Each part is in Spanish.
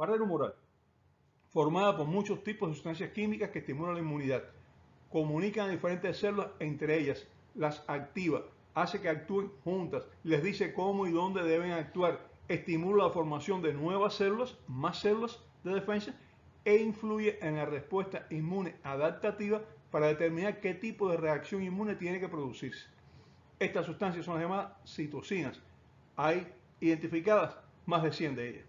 Barrera humoral, formada por muchos tipos de sustancias químicas que estimulan la inmunidad, comunican a diferentes células entre ellas, las activa, hace que actúen juntas, les dice cómo y dónde deben actuar, estimula la formación de nuevas células, más células de defensa, e influye en la respuesta inmune adaptativa para determinar qué tipo de reacción inmune tiene que producirse. Estas sustancias son las llamadas citocinas. Hay identificadas más de 100 de ellas.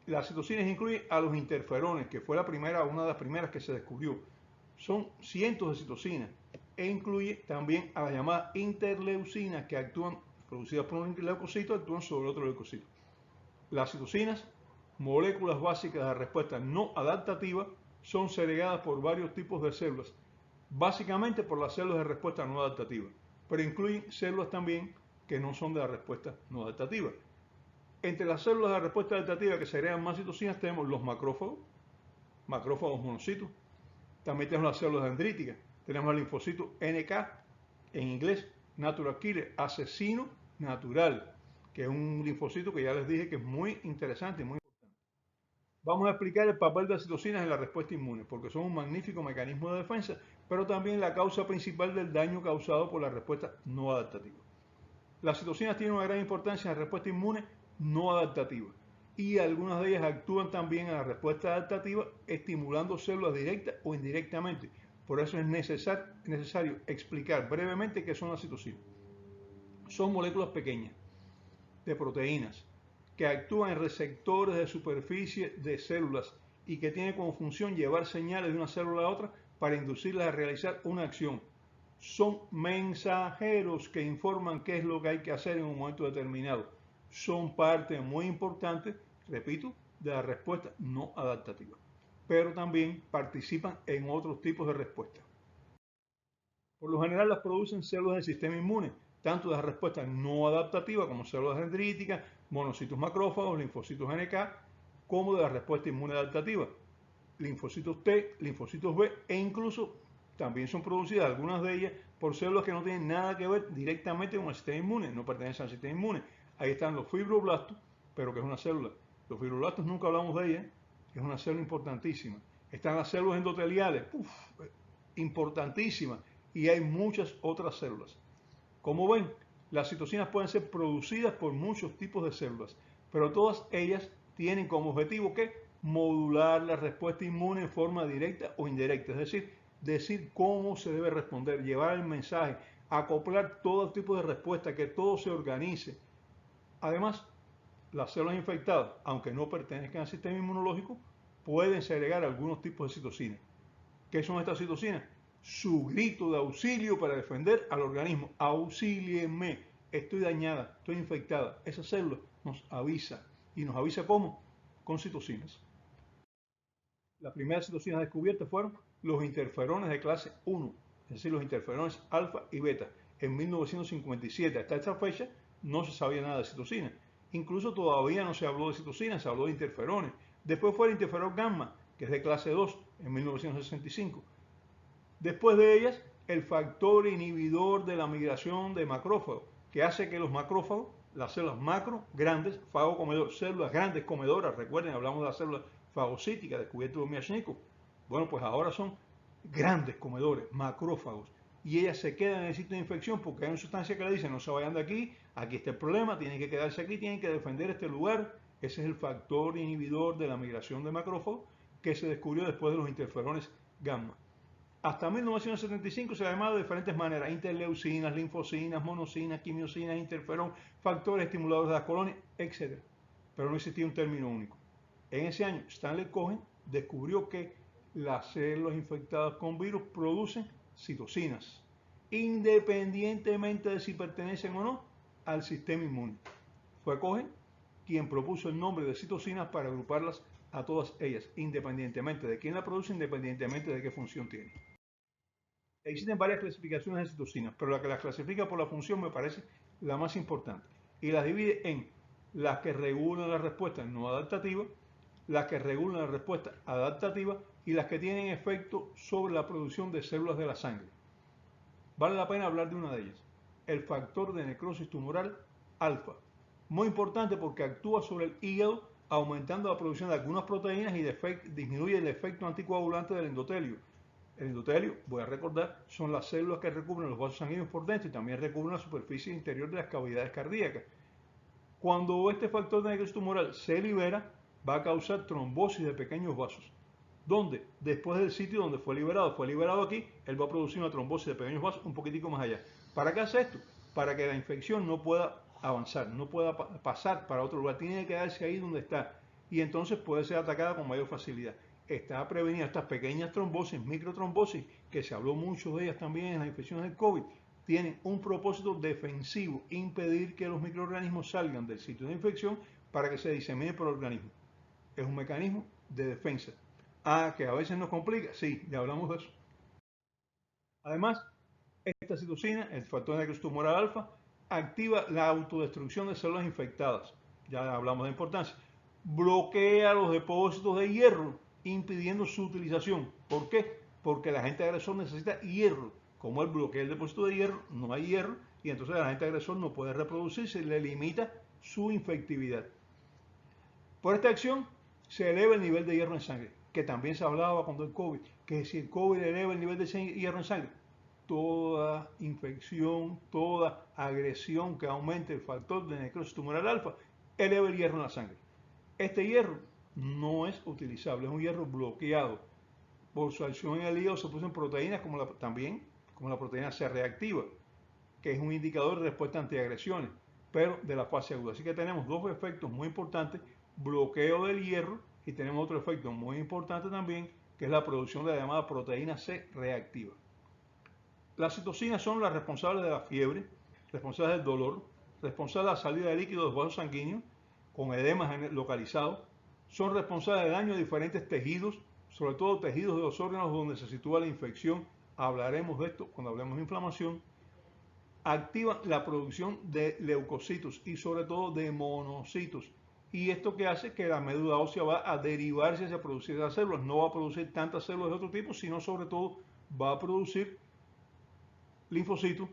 Las citocinas incluyen a los interferones, que fue una de las primeras que se descubrió. Son cientos de citocinas e incluye también a las llamadas interleucinas, que actúan, producidas por un leucocito, actúan sobre otro leucocito. Las citocinas, moléculas básicas de respuesta no adaptativa, son segregadas por varios tipos de células, básicamente por las células de respuesta no adaptativa, pero incluyen células también que no son de la respuesta no adaptativa. Entre las células de respuesta adaptativa que segregan más citocinas tenemos los macrófagos monocitos, también tenemos las células dendríticas, tenemos el linfocito NK, en inglés, Natural Killer, asesino natural, que es un linfocito que ya les dije que es muy interesante y muy importante. Vamos a explicar el papel de las citocinas en la respuesta inmune, porque son un magnífico mecanismo de defensa, pero también la causa principal del daño causado por la respuesta no adaptativa. Las citocinas tienen una gran importancia en la respuesta inmune no adaptativa y algunas de ellas actúan también en la respuesta adaptativa estimulando células directa o indirectamente. Por eso es necesario explicar brevemente qué son las citocinas. Son moléculas pequeñas de proteínas que actúan en receptores de superficie de células y que tienen como función llevar señales de una célula a otra para inducirlas a realizar una acción. Son mensajeros que informan qué es lo que hay que hacer en un momento determinado. Son parte muy importante, repito, de la respuesta no adaptativa, pero también participan en otros tipos de respuestas. Por lo general las producen células del sistema inmune, tanto de la respuesta no adaptativa como células dendríticas, monocitos macrófagos, linfocitos NK, como de la respuesta inmune adaptativa, linfocitos T, linfocitos B e incluso también son producidas algunas de ellas por células que no tienen nada que ver directamente con el sistema inmune, no pertenecen al sistema inmune. Ahí están los fibroblastos, pero que es una célula. Los fibroblastos nunca hablamos de ellas, es una célula importantísima. Están las células endoteliales, importantísimas, y hay muchas otras células. Como ven, las citocinas pueden ser producidas por muchos tipos de células, pero todas ellas tienen como objetivo que modular la respuesta inmune en forma directa o indirecta, es decir cómo se debe responder, llevar el mensaje, acoplar todo tipo de respuesta, que todo se organice. Además, las células infectadas, aunque no pertenezcan al sistema inmunológico, pueden segregar algunos tipos de citocinas. ¿Qué son estas citocinas? Su grito de auxilio para defender al organismo. Auxílienme, estoy dañada, estoy infectada. Esa célula nos avisa. ¿Y nos avisa cómo? Con citocinas. Las primeras citocinas descubiertas fueron los interferones de clase 1, es decir, los interferones alfa y beta, en 1957. Hasta esta fecha no se sabía nada de citocinas. Incluso todavía no se habló de citocinas, se habló de interferones. Después fue el interferón gamma, que es de clase 2, en 1965. Después de ellas, el factor inhibidor de la migración de macrófagos, que hace que los macrófagos, las células macro, grandes, fagocomedor, células grandes comedoras, recuerden, hablamos de las células fagocíticas descubiertas por Miashnikov. Bueno, pues ahora son grandes comedores, macrófagos, y ellas se quedan en el sitio de infección porque hay una sustancia que le dice no se vayan de aquí, aquí está el problema, tienen que quedarse aquí, tienen que defender este lugar. Ese es el factor inhibidor de la migración de macrófagos que se descubrió después de los interferones gamma. Hasta 1975 se llamaba de diferentes maneras: interleucinas, linfocinas, monocinas, quimiocinas, interferón, factores estimuladores de las colonias, etc. Pero no existía un término único. En ese año, Stanley Cohen descubrió que las células infectadas con virus producen citocinas, independientemente de si pertenecen o no al sistema inmune. Fue Cohen quien propuso el nombre de citocinas para agruparlas a todas ellas, independientemente de quién la produce, independientemente de qué función tiene. Existen varias clasificaciones de citocinas, pero la que las clasifica por la función me parece la más importante y las divide en las que regulan la respuesta no adaptativa, las que regulan la respuesta adaptativa y las que tienen efecto sobre la producción de células de la sangre. Vale la pena hablar de una de ellas, el factor de necrosis tumoral alfa. Muy importante porque actúa sobre el hígado aumentando la producción de algunas proteínas y disminuye el efecto anticoagulante del endotelio. El endotelio, voy a recordar, son las células que recubren los vasos sanguíneos por dentro y también recubren la superficie interior de las cavidades cardíacas. Cuando este factor de necrosis tumoral se libera, va a causar trombosis de pequeños vasos. ¿Dónde? Después del sitio donde fue liberado aquí, él va a producir una trombosis de pequeños vasos un poquitico más allá. ¿Para qué hace esto? Para que la infección no pueda avanzar, no pueda pasar para otro lugar, tiene que quedarse ahí donde está y entonces puede ser atacada con mayor facilidad. Está prevenida estas pequeñas trombosis, microtrombosis, que se habló mucho de ellas también en las infecciones del COVID, tienen un propósito defensivo, impedir que los microorganismos salgan del sitio de infección para que se disemine por el organismo. Es un mecanismo de defensa. Ah, que a veces nos complica, sí, ya hablamos de eso. Además, esta citocina, el factor de necrosis tumoral alfa, activa la autodestrucción de células infectadas. Ya hablamos de importancia. Bloquea los depósitos de hierro, impidiendo su utilización. ¿Por qué? Porque el agente agresor necesita hierro. Como él bloquea el depósito de hierro, no hay hierro, y entonces el agente agresor no puede reproducirse y le limita su infectividad. Por esta acción se eleva el nivel de hierro en sangre, que también se hablaba cuando el COVID, que si el COVID eleva el nivel de hierro en sangre, toda infección, toda agresión que aumente el factor de necrosis tumoral alfa, eleva el hierro en la sangre. Este hierro no es utilizable, es un hierro bloqueado. Por su acción en el hígado se producen proteínas también como la proteína C reactiva, que es un indicador de respuesta a antiagresiones, pero de la fase aguda. Así que tenemos dos efectos muy importantes, bloqueo del hierro, y tenemos otro efecto muy importante también, que es la producción de la llamada proteína C reactiva. Las citocinas son las responsables de la fiebre, responsables del dolor, responsables de la salida de líquidos de los vasos sanguíneos con edemas localizados, son responsables de daño a diferentes tejidos, sobre todo tejidos de los órganos donde se sitúa la infección. Hablaremos de esto cuando hablemos de inflamación. Activan la producción de leucocitos y sobre todo de monocitos. Y esto que hace que la médula ósea va a derivarse hacia producir esas células. No va a producir tantas células de otro tipo, sino sobre todo va a producir linfocitos,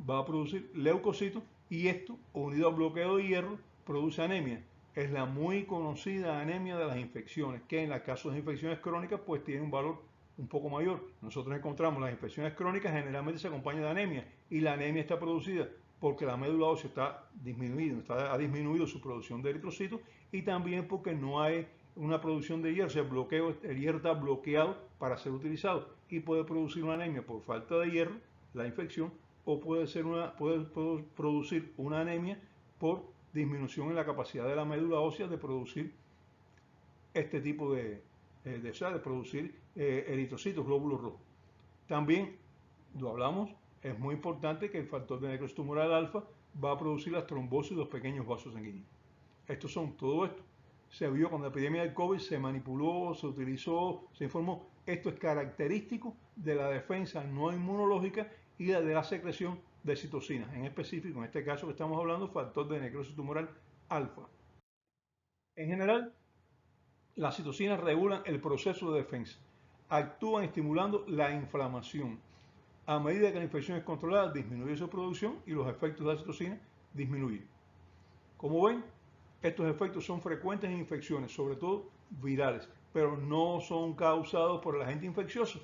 va a producir leucocitos y esto, unido al bloqueo de hierro, produce anemia. Es la muy conocida anemia de las infecciones, que en los casos de infecciones crónicas pues tiene un valor un poco mayor. Nosotros encontramos las infecciones crónicas generalmente se acompañan de anemia y la anemia está producida porque la médula ósea está disminuida, ha disminuido su producción de eritrocitos y también porque no hay una producción de hierro, o sea, el hierro está bloqueado para ser utilizado y puede producir una anemia por falta de hierro, la infección, o puede producir una anemia por disminución en la capacidad de la médula ósea de producir este tipo de producir eritrocitos, glóbulos rojos. También, lo hablamos, es muy importante que el factor de necrosis tumoral alfa va a producir las trombosis de los pequeños vasos sanguíneos. Todo esto se vio con la epidemia del COVID, se manipuló, se utilizó, se informó. Esto es característico de la defensa no inmunológica y de la secreción de citocinas, en específico, en este caso que estamos hablando, factor de necrosis tumoral alfa. En general, las citocinas regulan el proceso de defensa, actúan estimulando la inflamación. A medida que la infección es controlada, disminuye su producción y los efectos de la citocina disminuyen. Como ven, estos efectos son frecuentes en infecciones, sobre todo virales, pero no son causados por el agente infeccioso,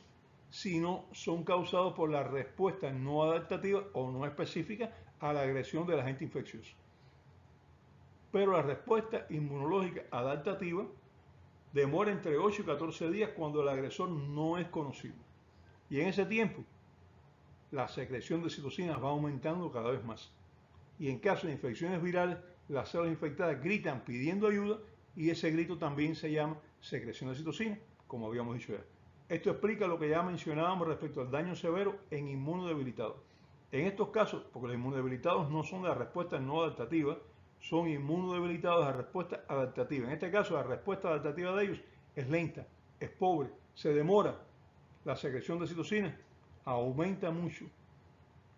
sino son causados por la respuesta no adaptativa o no específica a la agresión del agente infeccioso. Pero la respuesta inmunológica adaptativa demora entre 8 y 14 días cuando el agresor no es conocido. Y en ese tiempo, la secreción de citocinas va aumentando cada vez más. Y en caso de infecciones virales, las células infectadas gritan pidiendo ayuda y ese grito también se llama secreción de citocinas, como habíamos dicho ya. Esto explica lo que ya mencionábamos respecto al daño severo en inmunodebilitados. En estos casos, porque los inmunodebilitados no son de la respuesta no adaptativa, son inmunodebilitados de la respuesta adaptativa. En este caso, la respuesta adaptativa de ellos es lenta, es pobre, se demora. La secreción de citocinas aumenta mucho,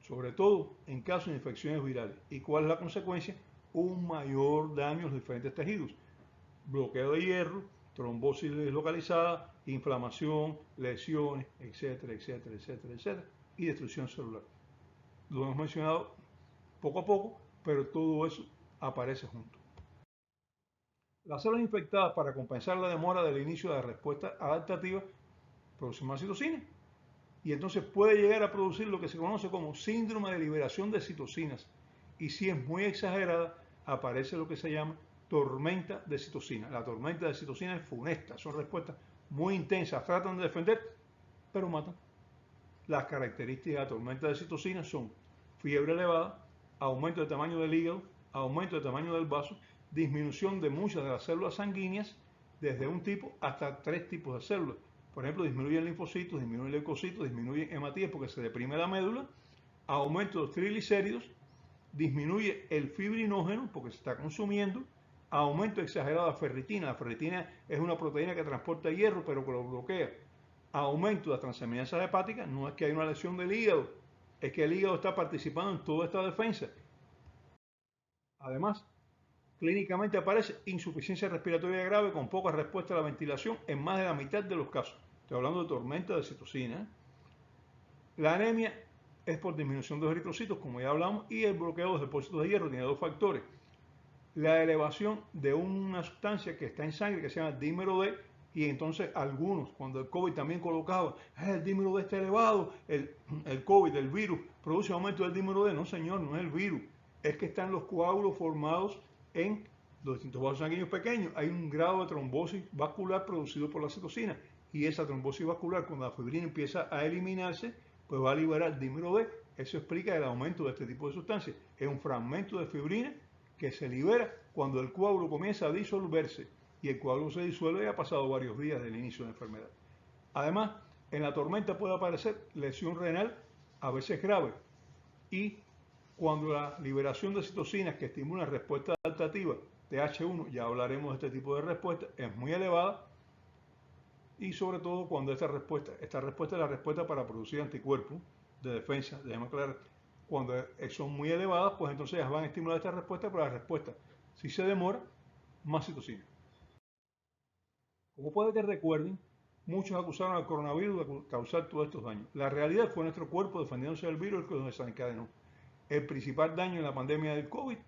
sobre todo en casos de infecciones virales. ¿Y cuál es la consecuencia? Un mayor daño a los diferentes tejidos. Bloqueo de hierro, trombosis localizada, inflamación, lesiones, etcétera, etcétera, etcétera, etcétera, y destrucción celular. Lo hemos mencionado poco a poco, pero todo eso aparece junto. Las células infectadas, para compensar la demora del inicio de la respuesta adaptativa, producen más citocina. Y entonces puede llegar a producir lo que se conoce como síndrome de liberación de citocinas. Y si es muy exagerada, aparece lo que se llama tormenta de citocina. La tormenta de citocina es funesta, son respuestas muy intensas, tratan de defender, pero matan. Las características de la tormenta de citocina son fiebre elevada, aumento de tamaño del hígado, aumento de tamaño del vaso, disminución de muchas de las células sanguíneas, desde un tipo hasta 3 tipos de células. Por ejemplo, disminuyen linfocitos, disminuyen leucocitos, disminuyen hematíes porque se deprime la médula, aumento de los triglicéridos, disminuye el fibrinógeno porque se está consumiendo, aumento exagerado de la ferritina. La ferritina es una proteína que transporta hierro pero que lo bloquea. Aumento de las transaminasas hepáticas, no es que hay una lesión del hígado, es que el hígado está participando en toda esta defensa. Además, clínicamente aparece insuficiencia respiratoria grave con poca respuesta a la ventilación en más de la mitad de los casos. Estoy hablando de tormenta de citocina. La anemia es por disminución de los eritrocitos, como ya hablamos, y el bloqueo de los depósitos de hierro tiene dos factores. La elevación de una sustancia que está en sangre que se llama dímero D, y entonces algunos, cuando el COVID también colocaba, el dímero D está elevado, el COVID, el virus, produce aumento del dímero D. No, señor, no es el virus, es que están los coágulos formados en los distintos vasos sanguíneos pequeños. Hay un grado de trombosis vascular producido por la citocina, y esa trombosis vascular, cuando la fibrina empieza a eliminarse, pues va a liberar dímero D. Eso explica el aumento de este tipo de sustancias. Es un fragmento de fibrina que se libera cuando el coágulo comienza a disolverse, y el coágulo se disuelve y ha pasado varios días del inicio de la enfermedad. Además, en la tormenta puede aparecer lesión renal, a veces grave, y cuando la liberación de citocinas que estimulan respuesta adaptativa TH1, ya hablaremos de este tipo de respuesta, es muy elevada, y sobre todo cuando esta respuesta es la respuesta para producir anticuerpos de defensa, déjame aclarar, cuando son muy elevadas, pues entonces van a estimular esta respuesta, pero la respuesta, si se demora, más citocina. Como puede que recuerden, muchos acusaron al coronavirus de causar todos estos daños. La realidad fue nuestro cuerpo defendiéndose del virus el que nos desencadenó. El principal daño en la pandemia del COVID,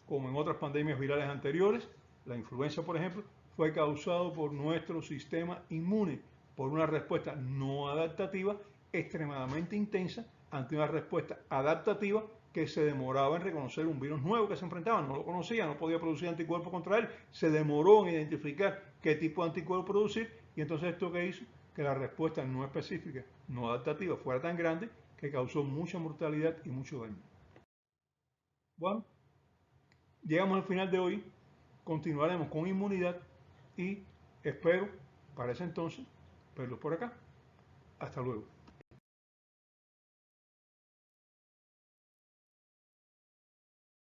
como en otras pandemias virales anteriores, la influenza por ejemplo, fue causado por nuestro sistema inmune, por una respuesta no adaptativa extremadamente intensa ante una respuesta adaptativa que se demoraba en reconocer un virus nuevo que se enfrentaba, no lo conocía, no podía producir anticuerpos contra él, se demoró en identificar qué tipo de anticuerpo producir, y entonces esto que hizo que la respuesta no específica, no adaptativa, fuera tan grande que causó mucha mortalidad y mucho daño. Bueno, llegamos al final de hoy, continuaremos con inmunidad y espero para ese entonces verlos por acá. Hasta luego.